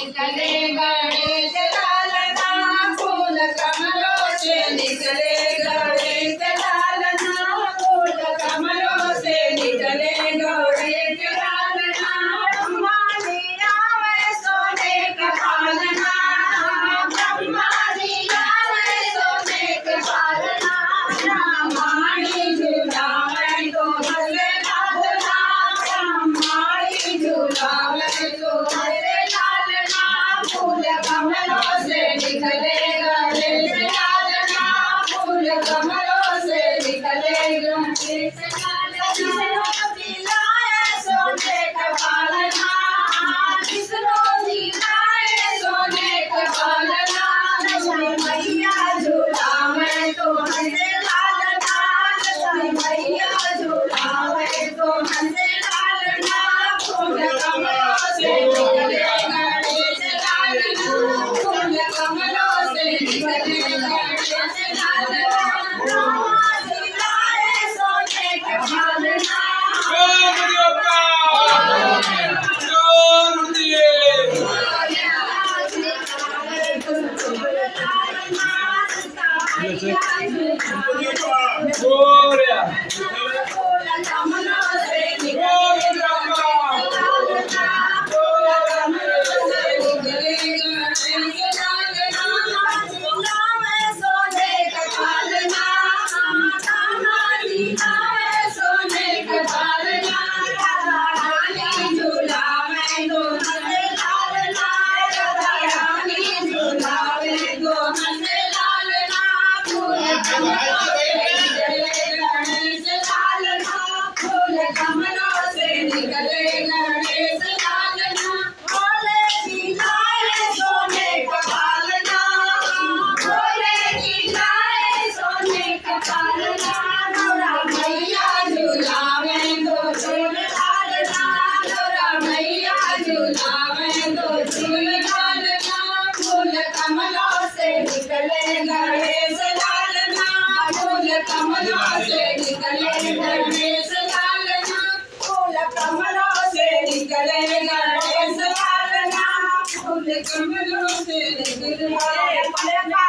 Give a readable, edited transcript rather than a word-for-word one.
निकले गणेश लालना फूल कमलों से निकले गणेश लालना फूल कमलों से निकले गणेश लालना ब्रह्मा जी आवे सोने का पालना ब्रह्मा जी आवे सोने का पालना ब्रह्माणी झूलावे तो हंसे लालना ब्रह्माणी झूलावे तो हंसे लालना फूल कमलों से निकले गणेश लालना फूल कमलों से निकले गणेश लालना जिलाए सोने का पालना विष्णु जिलाए सोने का पालना लक्ष्मी मैया झूलावे तो हंसे लालना लक्ष्मी मैया झूलावे तो हंसे लालना फूल कमलों से निकले गणेश लालना फूल कमलों से निकले गणेश लालना ब्रह्मा जिलाए सोने का पालना कमलों से निकले गणेश लालना फूल कमलों से निकले गणेश लालना फूल कमलों से निकले गणेश लालना फूल कमलों से निकले